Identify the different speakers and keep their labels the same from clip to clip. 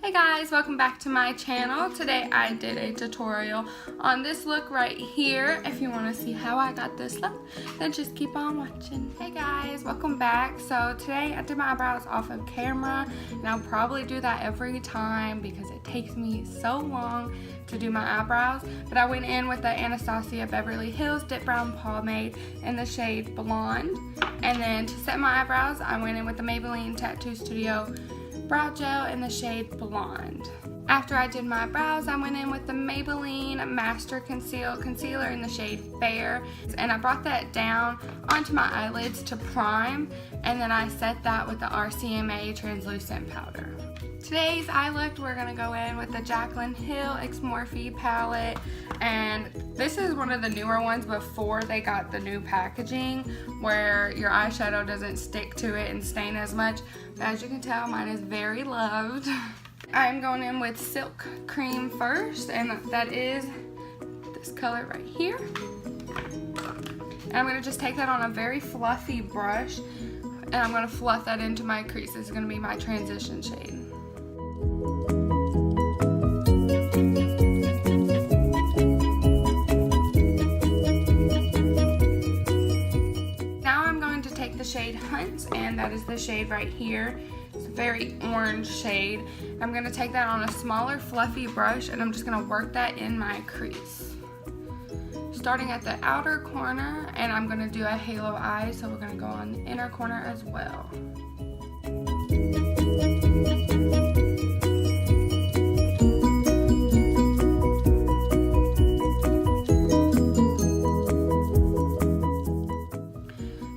Speaker 1: Hey guys, welcome back to my channel. Today I did a tutorial on this look right here. If you want to see how I got this look, then just keep on watching. Hey guys, welcome back. So today I did my eyebrows off of camera, and I'll probably do that every time because it takes me so long to do my eyebrows. But I went in with the Anastasia Beverly Hills Dip Brown Pomade in the shade Blonde. And then to set my eyebrows, I went in with the Maybelline Tattoo Studio Brow Gel in the shade Blonde. After I did my brows, I went in with the Maybelline Master Concealer in the shade Fair, and I brought that down onto my eyelids to prime, and then I set that with the RCMA translucent powder. Today's eye look, we're going to go in with the Jaclyn Hill X Morphe palette, and this is one of the newer ones before they got the new packaging where your eyeshadow doesn't stick to it and stain as much. But as you can tell, mine is very loved. I'm going in with Silk Cream first, and that is this color right here. And I'm going to just take that on a very fluffy brush, and I'm going to fluff that into my crease. This is going to be my transition shade. Now I'm going to take the shade Hunt, and that is the shade right here. It's a very orange shade. I'm going to take that on a smaller fluffy brush, and I'm just going to work that in my crease. Starting at the outer corner, and I'm going to do a halo eye, so we're going to go on the inner corner as well.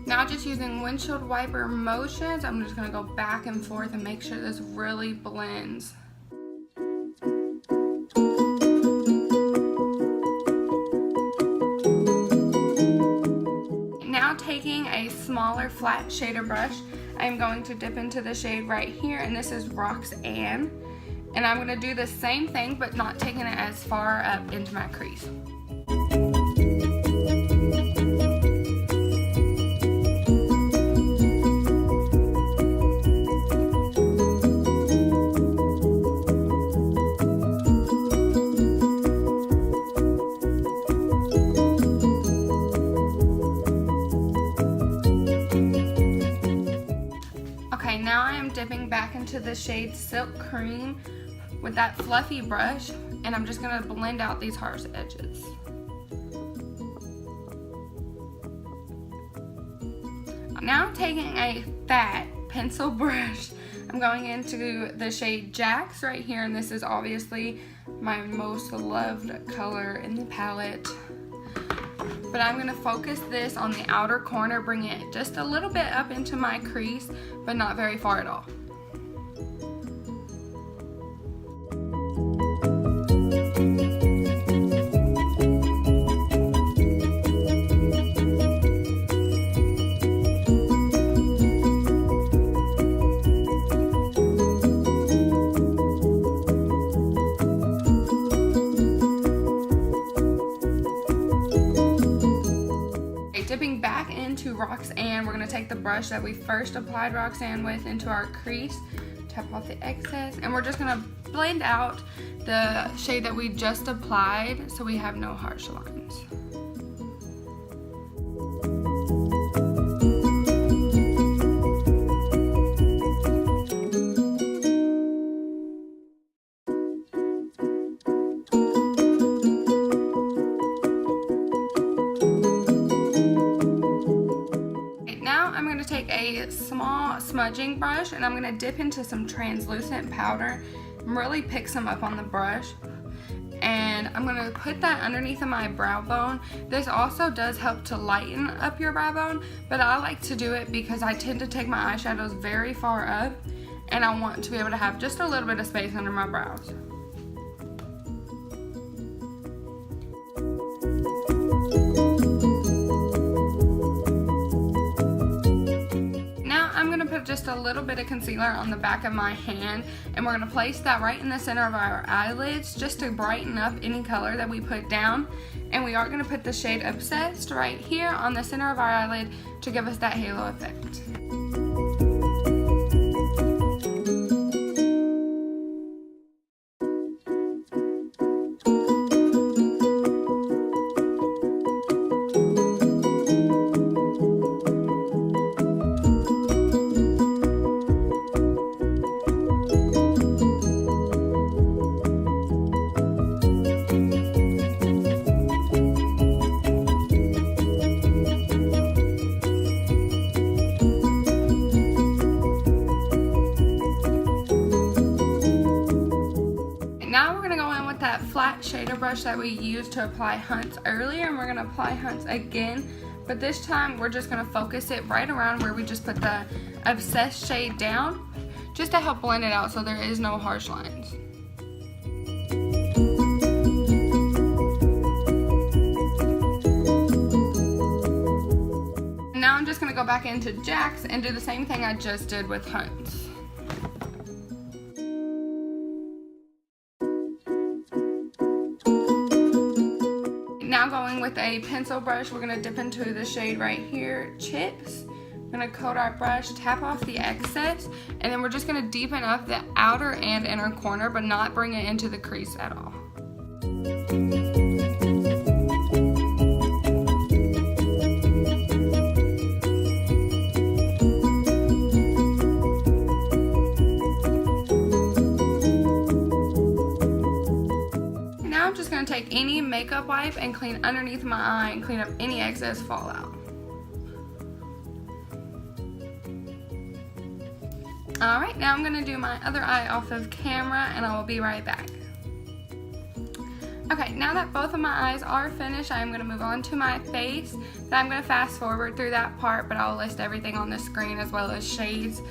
Speaker 1: Now just using windshield wiper motions, I'm just going to go back and forth and make sure this really blends. Now taking a smaller flat shader brush, I'm going to dip into the shade right here, and this is Roxanne. And I'm going to do the same thing, but not taking it as far up into my crease. Okay, now I am dipping back into the shade Silk Cream with that fluffy brush, and I'm just going to blend out these harsh edges. Now taking a fat pencil brush, I'm going into the shade Jax right here, and this is obviously my most loved color in the palette. But I'm going to focus this on the outer corner, bring it just a little bit up into my crease, but not very far at all. Dipping back into Roxanne, we're going to take the brush that we first applied Roxanne with into our crease, tap off the excess, and we're just going to blend out the shade that we just applied so we have no harsh lines. I'm going to take a small smudging brush, and I'm going to dip into some translucent powder and really pick some up on the brush, and I'm going to put that underneath of my brow bone. This also does help to lighten up your brow bone, but I like to do it because I tend to take my eyeshadows very far up, and I want to be able to have just a little bit of space under my brows. Put just a little bit of concealer on the back of my hand, and we're going to place that right in the center of our eyelids just to brighten up any color that we put down. And we are going to put the shade Obsessed right here on the center of our eyelid to give us that halo effect. that flat shader brush that we used to apply Hunts earlier, and we're going to apply Hunts again, but this time we're just going to focus it right around where we just put the Obsessed shade down, just to help blend it out so there is no harsh lines. Now I'm just going to go back into Jack's and do the same thing I just did with Hunts. Now going with a pencil brush, we're going to dip into the shade right here, Chips. We're going to coat our brush, tap off the excess, and then we're just going to deepen up the outer and inner corner, but not bring it into the crease at all. Now I'm just going to take any makeup wipe and clean underneath my eye and clean up any excess fallout. Alright, now I'm going to do my other eye off of camera and I will be right back. Okay, now that both of my eyes are finished, I'm going to move on to my face. I'm going to fast forward through that part, but I'll list everything on the screen as well as shades,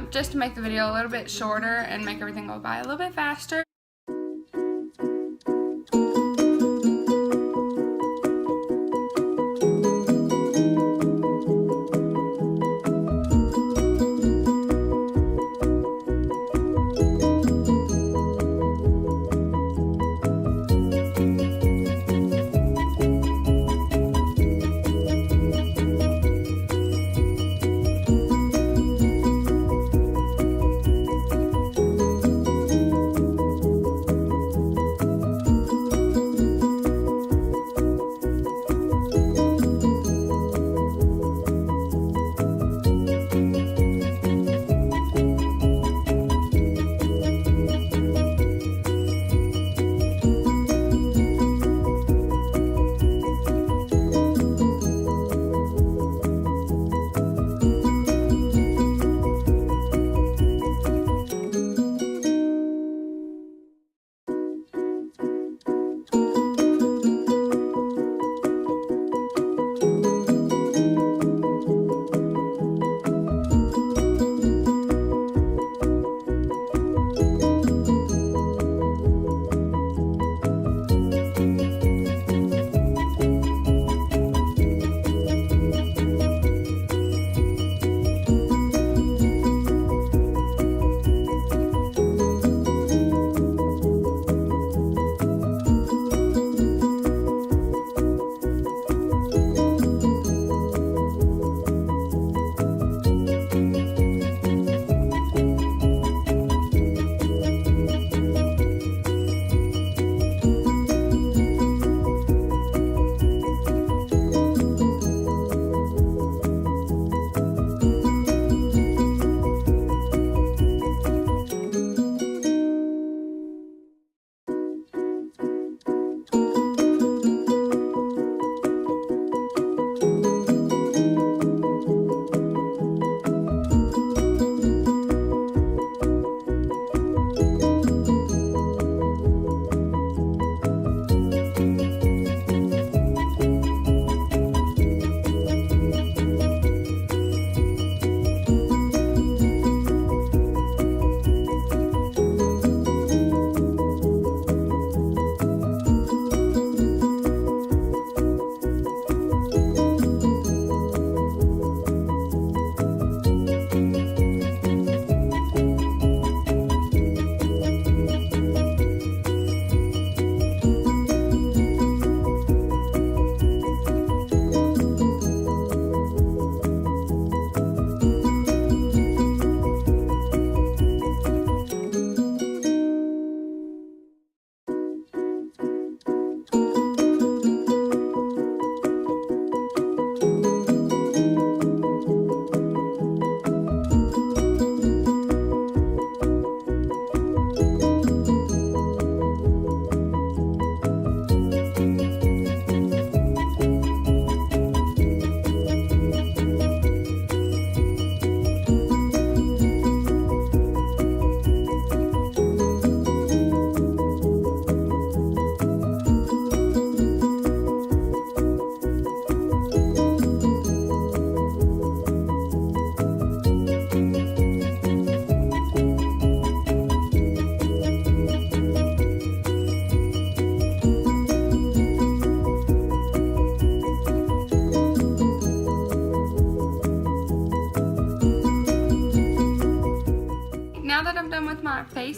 Speaker 1: just to make the video a little bit shorter and make everything go by a little bit faster.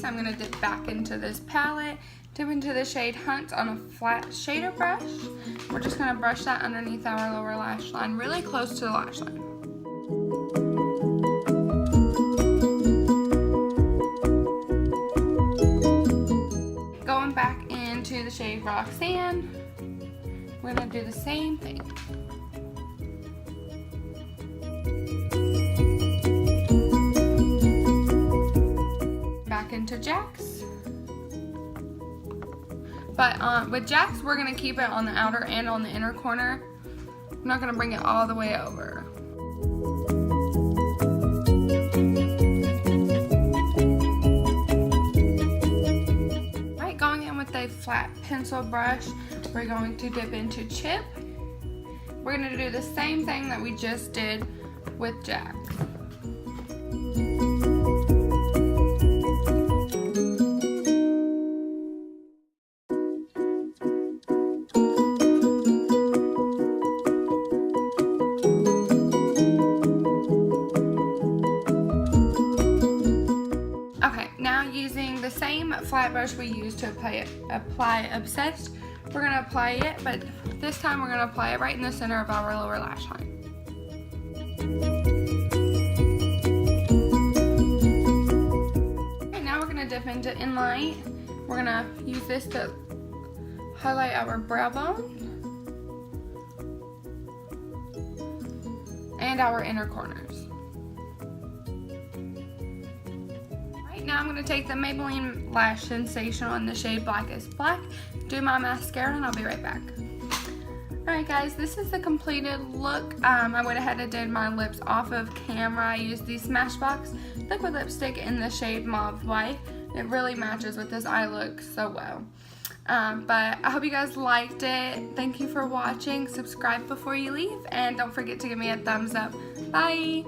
Speaker 1: I'm going to dip back into this palette, dip into the shade Hunt on a flat shader brush. We're just going to brush that underneath our lower lash line, really close to the lash line. Going back into the shade Roxanne, we're going to do the same thing. Back into Jax. But with Jax, we're going to keep it on the outer and on the inner corner. I'm not going to bring it all the way over. Alright, going in with a flat pencil brush, we're going to dip into Chip. We're going to do the same thing that we just did with Jax. Using the same flat brush we used to apply Obsessed, we're going to apply it, but this time we're going to apply it right in the center of our lower lash line. Okay, now we're going to dip into Inlight. We're going to use this to highlight our brow bone and our inner corners. Now I'm going to take the Maybelline Lash Sensational in the shade Blackest Black, do my mascara, and I'll be right back. Alright guys, this is the completed look. I went ahead and did my lips off of camera. I used the Smashbox liquid lipstick in the shade Mauve White. It really matches with this eye look so well. But I hope you guys liked it. Thank you for watching. Subscribe before you leave, and don't forget to give me a thumbs up. Bye!